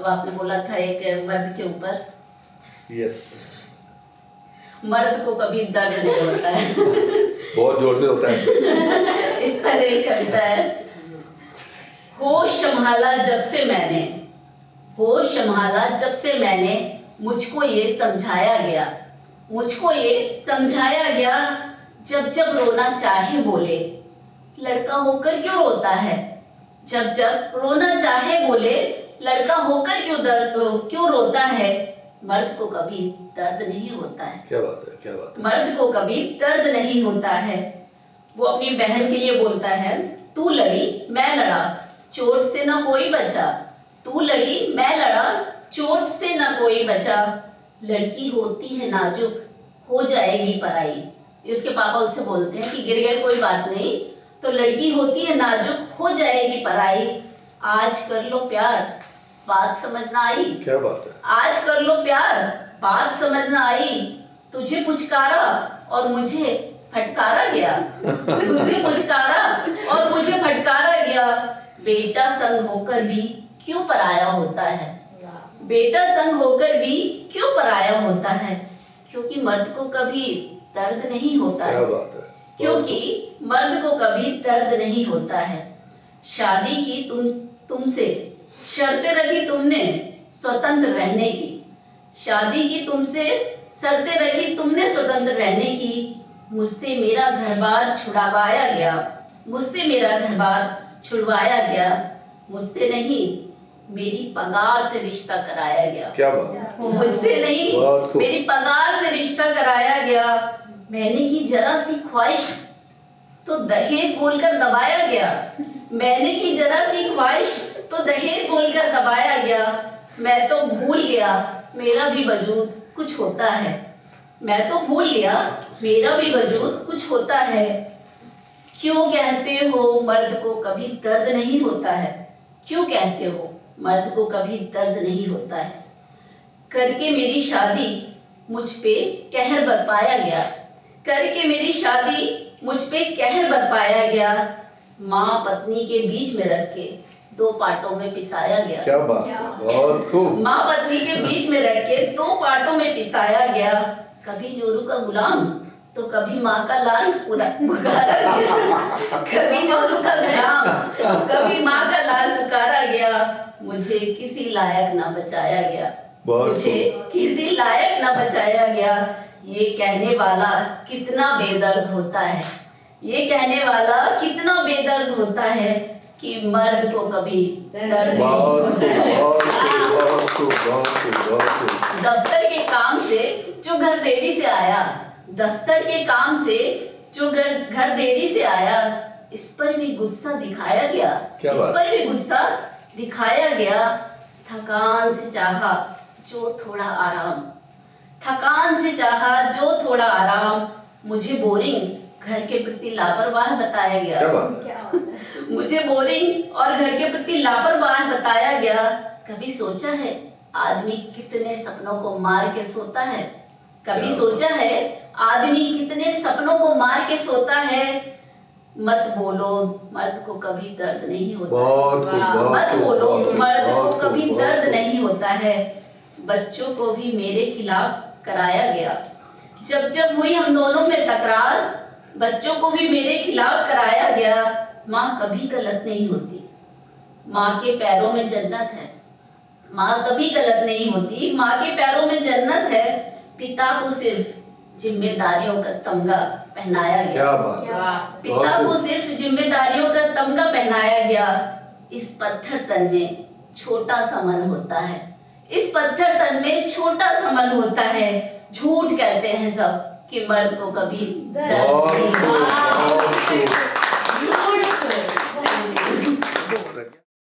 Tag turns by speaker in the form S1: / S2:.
S1: अब आपने बोला था एक मर्द के ऊपर,
S2: यस,
S1: मर्द को कभी दर्द नहीं होता है।
S2: बहुत जोर से होता है।
S1: इस पर एक कविता है, होश संभाला जब से मैंने, होश संभाला जब से मैंने, मुझको ये समझाया गया, मुझको ये समझाया गया, जब जब रोना चाहे बोले, लड़का होकर क्यों रोता है, जब जब रोना चाहे बोले, लड़का होकर क्यों रोता है, मर्द को कभी दर्द नहीं होता है।
S2: क्या बात है, क्या बात है।
S1: मर्द को कभी दर्द नहीं होता है। वो अपनी बहन के लिए बोलता है, तू लड़ी मैं लड़ा, चोट से ना कोई बचा, तू लड़ी मैं लड़ा, चोट से ना कोई बचा, लड़की होती है नाजुक हो जाएगी पराई। ये उसके पापा उससे बोलते हैं कि गिर गए कोई बात नहीं, तो लड़की होती है नाजुक हो जाएगी पराई, आज कर लो प्यार बात समझना आई।
S2: क्या बात है।
S1: आज कर लो प्यार बात समझना आई, तुझे पुचकारा और मुझे फटकारा गया, तुझे पुचकारा और मुझे फटकारा गया, बेटा संग होकर भी क्यों पराया होता है, बेटा संग होकर भी क्यों पराया होता है, क्योंकि मर्द को कभी दर्द नहीं होता है।
S2: क्या बात है।
S1: क्योंकि मर्द को कभी दर्द नहीं होता है। शादी की तुमसे शर्तें रखी तुमने स्वतंत्र रहने की, शादी की तुमसे शर्तें रखी तुमने स्वतंत्र रहने की, मुझसे मेरा घर-बार छुड़वाया गया, मुझसे मेरा घर-बार छुड़वाया गया, मुझसे नहीं मेरी पगार से रिश्ता कराया गया।
S2: क्या बात।
S1: मुझसे नहीं मेरी पगार से रिश्ता कराया गया, मैंने की जरा सी ख्वाहिश तो दहेज बोलकर दबाया गया, मैंने की जरा सी ख्वाहिश तो दहेज बोलकर दबाया गया, मैं तो भूल गया मेरा भी वजूद कुछ होता है, मैं तो भूल गया मेरा भी वजूद कुछ होता है, क्यों कहते हो मर्द को कभी दर्द नहीं होता है, क्यों कहते हो मर्द को कभी दर्द नहीं होता है, करके मेरी शादी मुझ पे कहर बरपाया गया, करके मेरी शादी मुझ पे कहर बरपाया गया, माँ पत्नी के बीच में रख के दो पार्टों में पिसाया गया।
S2: क्या बात है, बहुत खूब।
S1: माँ पत्नी के बीच में रख के दो पार्टों में पिसाया गया, कभी जोरू का गुलाम तो कभी माँ का लाल पुकारा गया, कभी जोरू का गुलाम कभी माँ का लाल पुकारा गया, मुझे किसी लायक ना बचाया गया, मुझे किसी लायक ना बचाया गया, ये कहने वाला कितना बेदर्द होता है, ये कहने वाला कितना बेदर्द होता है कि मर्द को कभी दर्द नहीं होता है। दफ्तर के काम से जो घर देरी से आया, दफ्तर के काम से जो घर देरी से आया, इस पर भी गुस्सा दिखाया गया, इस पर भी गुस्सा दिखाया गया, थकान से चाहा जो थोड़ा आराम, थकान से चाहा जो थोड़ा आराम, मुझे बोरिंग घर के प्रति लापरवाह बताया गया, मुझे बोरिंग और घर के प्रति लापरवाह बताया गया, कभी सोचा है आदमी कितने सपनों को मार के सोता है, कभी सोचा है आदमी कितने सपनों को मार के सोता है, मत बोलो मर्द को कभी दर्द नहीं होता, मत बोलो मर्द को कभी दर्द नहीं होता है, बच्चों को भी मेरे खिलाफ कराया गया, जब जब हुई हम दोनों में तकरार, बच्चों को भी मेरे खिलाफ कराया गया, माँ कभी गलत नहीं होती, माँ के पैरों में जन्नत है, माँ कभी गलत नहीं होती, माँ के पैरों में जन्नत है, पिता को सिर्फ जिम्मेदारियों का तमगा पहनाया गया, पिता को सिर्फ जिम्मेदारियों का तमगा पहनाया गया, इस पत्थर तन में छोटा सा मन होता है, इस पत्थर तन में छोटा सा मन होता है, झूठ कहते हैं सब कि मर्द को कभी दर्द नहीं होता।